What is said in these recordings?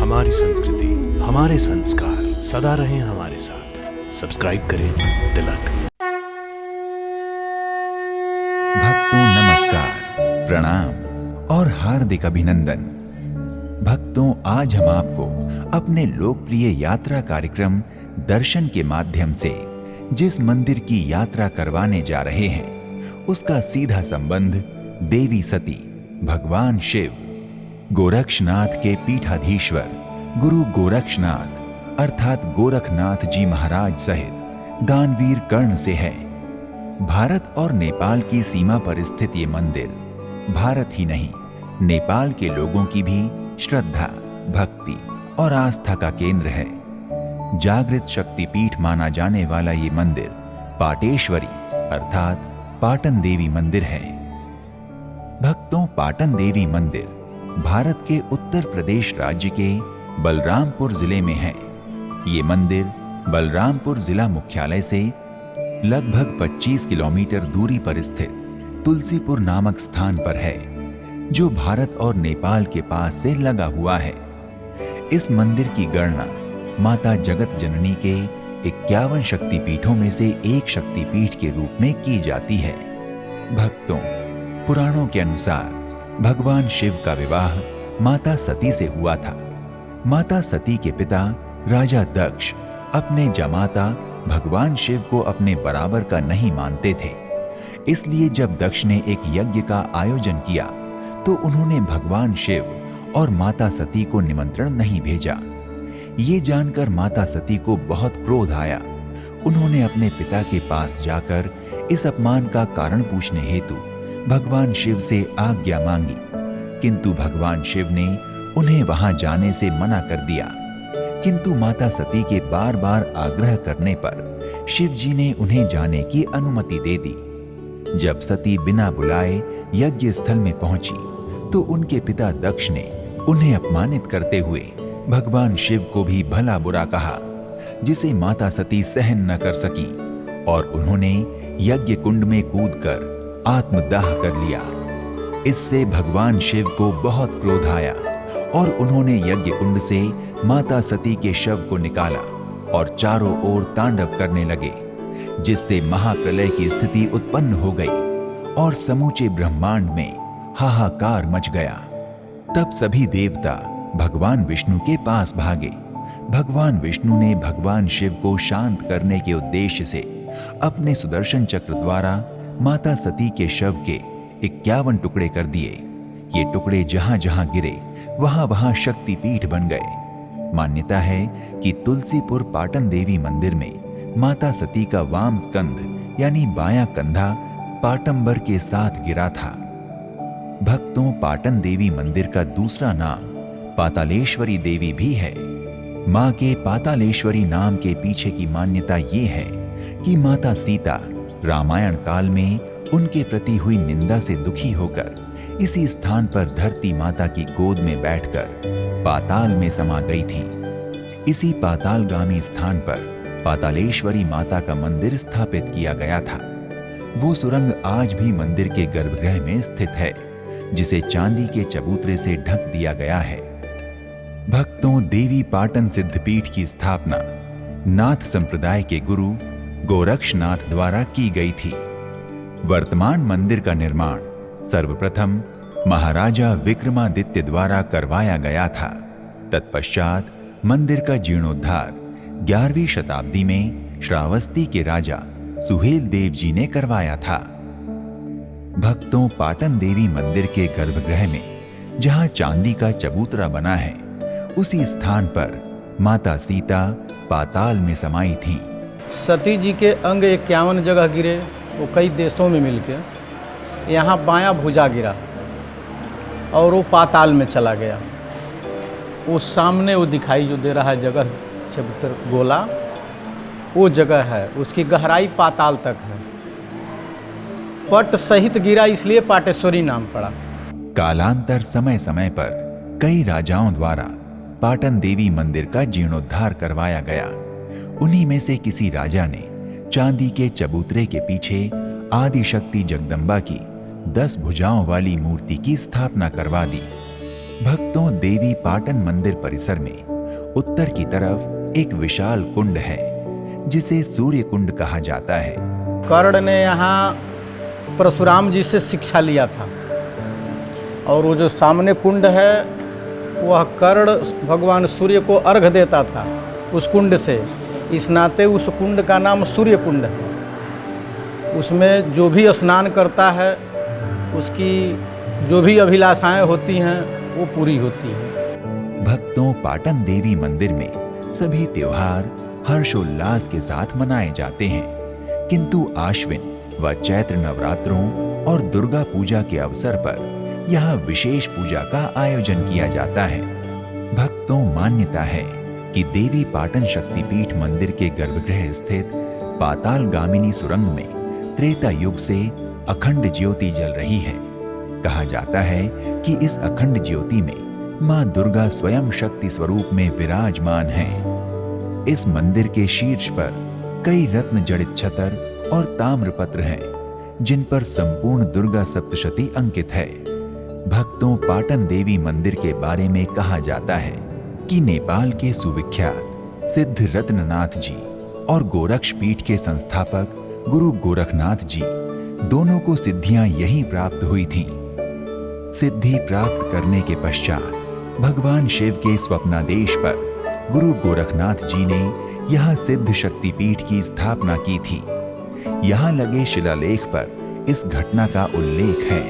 हमारी संस्कृति, हमारे संस्कार सदा रहें हमारे साथ। सब्सक्राइब करें तिलक। भक्तों नमस्कार, प्रणाम और हार्दिक अभिनंदन। भक्तों, आज हम आपको अपने लोकप्रिय यात्रा कार्यक्रम दर्शन के माध्यम से जिस मंदिर की यात्रा करवाने जा रहे हैं, उसका सीधा संबंध देवी सती, भगवान शिव, गोरक्षनाथ के पीठाधीश्वर गुरु गोरक्षनाथ अर्थात गोरखनाथ जी महाराज सहित दानवीर कर्ण से है। भारत और नेपाल की सीमा पर स्थित ये मंदिर भारत ही नहीं, नेपाल के लोगों की भी श्रद्धा, भक्ति और आस्था का केंद्र है। जागृत शक्तिपीठ माना जाने वाला ये मंदिर पाटेश्वरी अर्थात पाटन देवी मंदिर है। भक्तों, पाटन देवी मंदिर भारत के उत्तर प्रदेश राज्य के बलरामपुर जिले में है। ये मंदिर बलरामपुर जिला मुख्यालय से लगभग 25 किलोमीटर दूरी पर स्थित तुलसीपुर नामक स्थान पर है, जो भारत और नेपाल के पास से लगा हुआ है। इस मंदिर की गणना माता जगत जननी के 51 शक्तिपीठों में से एक शक्तिपीठ के रूप में की जाती है। भक्तों, पुराणों के अनुसार भगवान शिव का विवाह माता सती से हुआ था। माता सती के पिता राजा दक्ष अपने जमाता भगवान शिव को अपने बराबर का नहीं मानते थे। इसलिए जब दक्ष ने एक यज्ञ का आयोजन किया तो उन्होंने भगवान शिव और माता सती को निमंत्रण नहीं भेजा। ये जानकर माता सती को बहुत क्रोध आया। उन्होंने अपने पिता के पास जाकर इस अपमान का कारण पूछने हेतु भगवान शिव से आज्ञा मांगी, किंतु भगवान शिव ने उन्हें वहां जाने से मना कर दिया। किंतु माता सती के बार बार आग्रह करने पर शिव जी ने उन्हें जाने की अनुमति दे दी। जब सती बिना बुलाए यज्ञ स्थल में पहुंची तो उनके पिता दक्ष ने उन्हें अपमानित करते हुए भगवान शिव को भी भला बुरा कहा, जिसे माता सती सहन न कर सकी और उन्होंने यज्ञ कुंड में कूदकर आत्मदाह कर लिया। इससे भगवान शिव को बहुत क्रोध आया और उन्होंने यज्ञ कुंड से माता सती के शव को निकाला और चारों ओर तांडव करने लगे, जिससे महाप्रलय की स्थिति उत्पन्न हो गई और समूचे ब्रह्मांड में हाहाकार मच गया। तब सभी देवता भगवान विष्णु के पास भागे। भगवान विष्णु ने भगवान शिव को शांत करने के उद्देश्य से अपने सुदर्शन चक्र द्वारा माता सती के शव के 51 टुकड़े कर दिए। ये टुकड़े जहां जहां गिरे वहां वहां शक्तिपीठ बन गए। मान्यता है कि तुलसीपुर पाटन देवी मंदिर में माता सती का वाम स्कंध यानी बायां कंधा पाटंबर के साथ गिरा था। भक्तों, पाटन देवी मंदिर का दूसरा नाम पातालेश्वरी देवी भी है। मां के पातालेश्वरी नाम के पीछे की मान्यता ये है कि माता सीता रामायण काल में उनके प्रति हुई निंदा से दुखी होकर इसी स्थान पर धरती माता की गोद में बैठकर पाताल में समा गई थी। इसी पातालगामी स्थान पर पातालेश्वरी माता का मंदिर स्थापित किया गया था। वो सुरंग आज भी मंदिर के गर्भगृह में स्थित है, जिसे चांदी के चबूतरे से ढक दिया गया है। भक्तों, देवी पाटन सिद्धपीठ की स्थापना नाथ संप्रदाय के गुरु गोरक्षनाथ द्वारा की गई थी। वर्तमान मंदिर का निर्माण सर्वप्रथम महाराजा विक्रमादित्य द्वारा करवाया गया था। तत्पश्चात मंदिर का जीर्णोद्धार 11वीं शताब्दी में श्रावस्ती के राजा सुहेल देव जी ने करवाया था। भक्तों, पाटन देवी मंदिर के गर्भगृह में जहां चांदी का चबूतरा बना है, उसी स्थान पर माता सीता पाताल में समाई थीं। सती जी के अंग 51 जगह गिरे, वो कई देशों में मिलके। यहाँ बायां भुजा गिरा और वो पाताल में चला गया। वो सामने वो दिखाई जो दे रहा है जगह चबूतर गोला, वो जगह है, उसकी गहराई पाताल तक है। पट सहित गिरा, इसलिए पाटेश्वरी नाम पड़ा। कालांतर समय समय पर कई राजाओं द्वारा पाटन देवी मंदिर का जीर्णोद्धार करवाया गया। उन्हीं में से किसी राजा ने चांदी के चबूतरे के पीछे आदिशक्ति जगदम्बा की 10 भुजाओं वाली मूर्ति की स्थापना करवा दी। भक्तों, देवी पाटन मंदिर परिसर में उत्तर की तरफ एक विशाल कुंड है जिसे सूर्य कुंड कहा जाता है। कर्ण ने यहाँ परशुराम जी से शिक्षा लिया था और वो जो सामने कुंड है वह कर्ण भगवान सूर्य को अर्घ देता था उस कुंड से। इस नाते उस कुंड का नाम सूर्य कुंड है। उसमें जो भी स्नान करता है उसकी जो भी अभिलाषाएं होती हैं वो पूरी होती हैं। भक्तों, पाटन देवी मंदिर में सभी त्योहार हर्षोल्लास के साथ मनाए जाते हैं, किंतु आश्विन व चैत्र नवरात्रों और दुर्गा पूजा के अवसर पर यहाँ विशेष पूजा का आयोजन किया जाता है। भक्तों, मान्यता है कि देवी पाटन शक्तिपीठ मंदिर के गर्भगृह स्थित पाताल गामिनी सुरंग में त्रेता युग से अखंड ज्योति जल रही है। कहा जाता है कि इस अखंड ज्योति में मां दुर्गा स्वयं शक्ति स्वरूप में विराजमान है। इस मंदिर के शीर्ष पर कई रत्न जड़ित छतर और ताम्रपत्र हैं, जिन पर संपूर्ण दुर्गा सप्तशती अंकित है। भक्तों, पाटन देवी मंदिर के बारे में कहा जाता है कि नेपाल के सुविख्यात सिद्ध रत्ननाथ जी और गोरक्ष पीठ के संस्थापक गुरु गोरखनाथ जी दोनों को सिद्धियां यहीं प्राप्त हुई थीं। सिद्धि प्राप्त करने के पश्चात भगवान शिव के स्वप्नादेश पर गुरु गोरखनाथ जी ने यहाँ सिद्ध शक्तिपीठ की स्थापना की थी। यहाँ लगे शिलालेख पर इस घटना का उल्लेख है।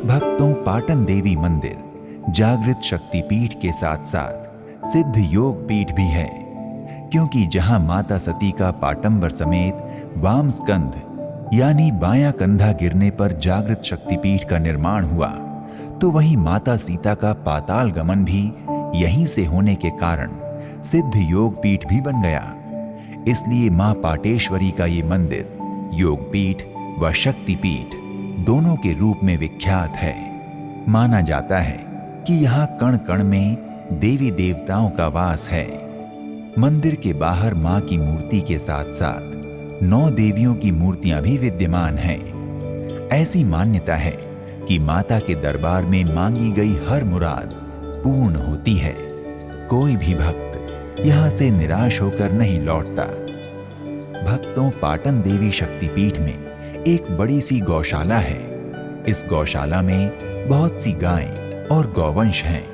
भक्तों, पाटन देवी मंदिर जागृत शक्तिपीठ के साथ साथ सिद्ध योग पीठ भी है, क्योंकि जहाँ माता सती का पाटंबर समेत वाम स्कंध यानी बायां कंधा गिरने पर जागृत शक्तिपीठ का निर्माण हुआ, तो वहीं माता सीता का पाताल गमन भी यहीं से होने के कारण सिद्ध योग पीठ भी बन गया। इसलिए मां पाटेश्वरी का ये मंदिर योग पीठ व शक्तिपीठ दोनों के रूप में विख्यात है। माना जाता है कि यहाँ कण कण में देवी देवताओं का वास है। मंदिर के बाहर मां की मूर्ति के साथ साथ 9 देवियों की मूर्तियां भी विद्यमान हैं। ऐसी मान्यता है कि माता के दरबार में मांगी गई हर मुराद पूर्ण होती है। कोई भी भक्त यहाँ से निराश होकर नहीं लौटता। भक्तों, पाटन देवी शक्तिपीठ में एक बड़ी सी गौशाला है। इस गौशाला में बहुत सी गायें और गौवंश हैं,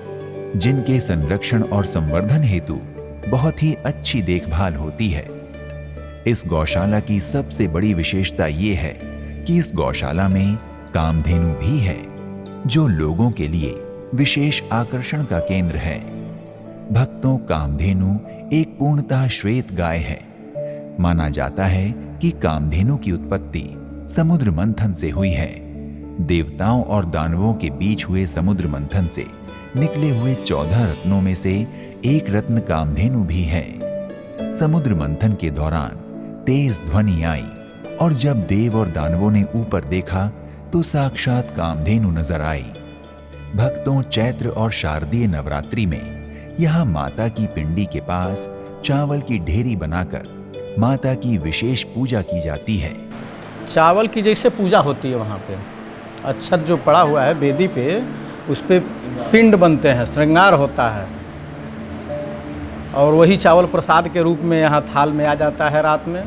जिनके संरक्षण और संवर्धन हेतु बहुत ही अच्छी देखभाल होती है। इस गौशाला की सबसे बड़ी विशेषता ये है कि इस गौशाला में कामधेनु भी है, जो लोगों के लिए विशेष आकर्षण का केंद्र है। भक्तों, कामधेनु एक पूर्णतः श्वेत गाय है। माना जाता है कि कामधेनु की उत्पत्ति समुद्र मंथन से हुई है। देवताओं और दानवों के बीच हुए समुद्र मंथन से निकले हुए 14 रत्नों में से एक रत्न कामधेनु भी है। समुद्र मंथन के दौरान तेज ध्वनि आई और जब देव और दानवों ने ऊपर देखा तो साक्षात कामधेनु नजर आई। भक्तों, चैत्र और शारदीय नवरात्रि में यहाँ माता की पिंडी के पास चावल की ढेरी बनाकर माता की विशेष पूजा की जाती है। चावल की जैसे पूजा होती है वहाँ पे। अक्षत जो पड़ा हुआ है वेदी पे, उस पे पिंड बनते हैं, श्रृंगार होता है और वही चावल प्रसाद के रूप में यहाँ थाल में आ जाता है। रात में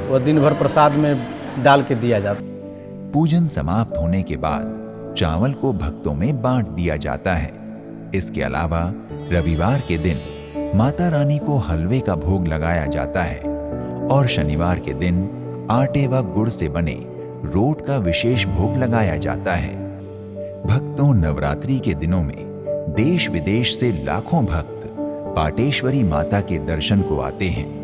वह दिन भर प्रसाद में डाल के दिया जाता है। पूजन समाप्त होने के बाद चावल को भक्तों में बांट दिया जाता है। इसके अलावा रविवार के दिन माता रानी को हलवे का भोग लगाया जाता है और शनिवार के दिन आटे व गुड़ से बने रोट का विशेष भोग लगाया जाता है। भक्तों, नवरात्रि के दिनों में देश विदेश से लाखों भक्त पाटेश्वरी माता के दर्शन को आते हैं।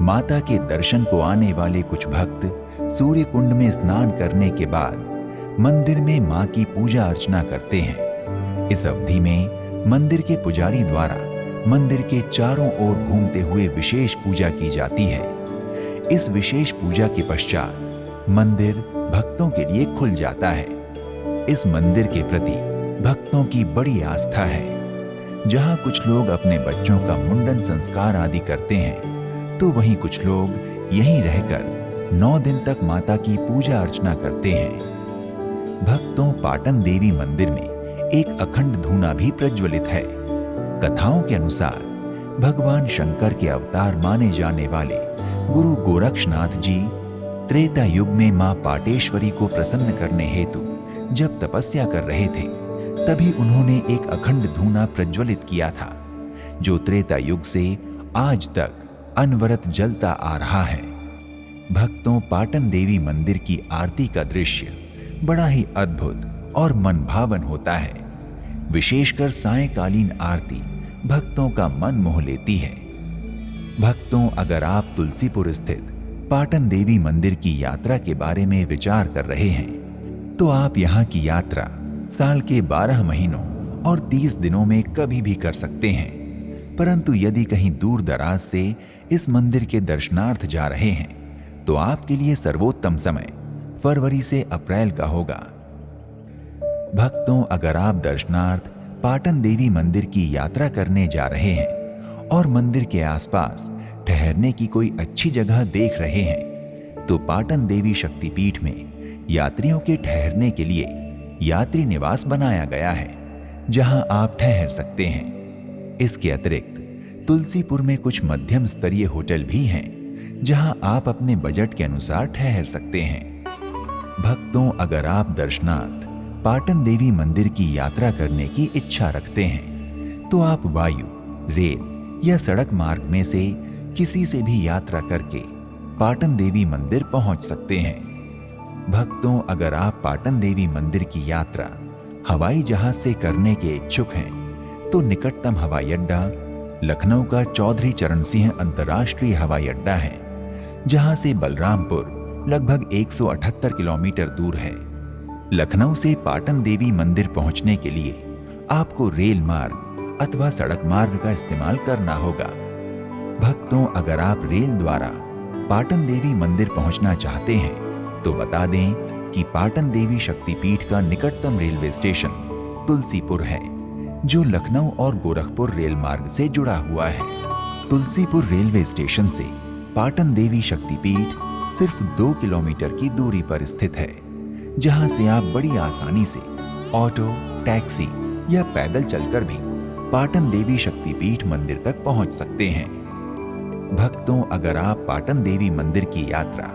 माता के दर्शन को आने वाले कुछ भक्त सूर्य कुंड में स्नान करने के बाद मंदिर में मां की पूजा अर्चना करते हैं। इस अवधि में मंदिर के पुजारी द्वारा मंदिर के चारों ओर घूमते हुए विशेष पूजा की जाती है। इस विशेष पूजा के पश्चात मंदिर भक्तों के लिए खुल जाता है। इस मंदिर के प्रति भक्तों की बड़ी आस्था है। जहां कुछ लोग अपने बच्चों का मुंडन संस्कार आदि करते हैं, तो वहीं कुछ लोग यहीं रहकर 9 दिन तक माता की पूजा अर्चना करते हैं। भक्तों, पाटन देवी मंदिर में एक अखंड धूना भी प्रज्वलित है। कथाओं के अनुसार भगवान शंकर के अवतार माने जाने वाले गुरु गोरक्षनाथ जी त्रेता युग में मां पाटेश्वरी को प्रसन्न करने हेतु जब तपस्या कर रहे थे, तभी उन्होंने एक अखंड धूना प्रज्वलित किया था, जो त्रेता युग से आज तक अनवरत जलता आ रहा है। भक्तों, पाटन देवी मंदिर की आरती का दृश्य बड़ा ही अद्भुत और मनभावन होता है। विशेषकर सायंकालीन आरती भक्तों का मन मोह लेती है। भक्तों, अगर आप तुलसीपुर स्थित पाटन देवी मंदिर की यात्रा के बारे में विचार कर रहे हैं, तो आप यहाँ की यात्रा साल के 12 महीनों और 30 दिनों में कभी भी कर सकते हैं। परंतु यदि कहीं दूर दराज से इस मंदिर के दर्शनार्थ जा रहे हैं, तो आपके लिए सर्वोत्तम समय फरवरी से अप्रैल का होगा। भक्तों, अगर आप दर्शनार्थ पाटन देवी मंदिर की यात्रा करने जा रहे हैं और मंदिर के आसपास ठहरने की कोई अच्छी जगह देख रहे हैं, तो पाटन देवी शक्तिपीठ में यात्रियों के ठहरने के लिए यात्री निवास बनाया गया है, जहां आप ठहर सकते हैं। इसके अतिरिक्त तुलसीपुर में कुछ मध्यम स्तरीय होटल भी हैं, जहां आप अपने बजट के अनुसार ठहर सकते हैं। भक्तों, अगर आप दर्शनार्थ पाटन देवी मंदिर की यात्रा करने की इच्छा रखते हैं, तो आप वायु, रेल या सड़क मार्ग में से किसी से भी यात्रा करके पाटन देवी मंदिर पहुंच सकते हैं। भक्तों, अगर आप पाटन देवी मंदिर की यात्रा हवाई जहाज से करने के इच्छुक हैं, तो निकटतम हवाई अड्डा लखनऊ का चौधरी चरण सिंह अंतर्राष्ट्रीय हवाई अड्डा है, जहां से बलरामपुर लगभग 178 किलोमीटर दूर है। लखनऊ से पाटन देवी मंदिर पहुंचने के लिए आपको रेल मार्ग अथवा सड़क मार्ग का इस्तेमाल करना होगा। भक्तों, अगर आप रेल द्वारा पाटन देवी मंदिर पहुंचना चाहते हैं, तो बता दें कि पाटन देवी शक्तिपीठ का निकटतम रेलवे स्टेशन तुलसीपुर है, जो लखनऊ और गोरखपुर रेल मार्ग से जुड़ा हुआ है। तुलसीपुर रेलवे स्टेशन से पाटन देवी शक्तिपीठ सिर्फ 2 किलोमीटर की दूरी पर स्थित है, जहां से आप बड़ी आसानी से ऑटो, टैक्सी या पैदल चलकर भी पाटन देवी शक्तिपीठ मंदिर तक पहुंच सकते हैं। भक्तों, अगर आप पाटन देवी मंदिर की यात्रा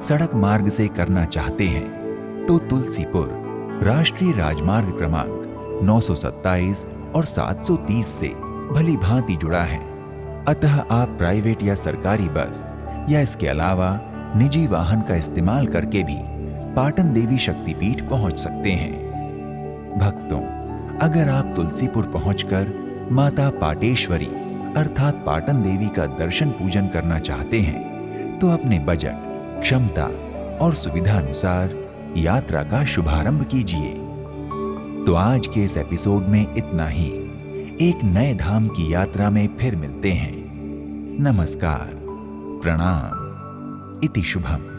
सड़क मार्ग से करना चाहते हैं, तो तुलसीपुर राष्ट्रीय राजमार्ग क्रमांक 927 और 730 से भली भांति जुड़ा है। अतः आप प्राइवेट या सरकारी बस या इसके अलावा निजी वाहन का इस्तेमाल करके भी पाटन देवी शक्तिपीठ पहुंच सकते हैं। भक्तों, अगर आप तुलसीपुर पहुंचकर माता पाटेश्वरी अर्थात पाटन देवी का दर्शन पूजन करना चाहते हैं, तो अपने बजट, क्षमता और सुविधा अनुसार यात्रा का शुभारंभ कीजिए। तो आज के इस एपिसोड में इतना ही। एक नए धाम की यात्रा में फिर मिलते हैं। नमस्कार, प्रणाम, इति शुभम।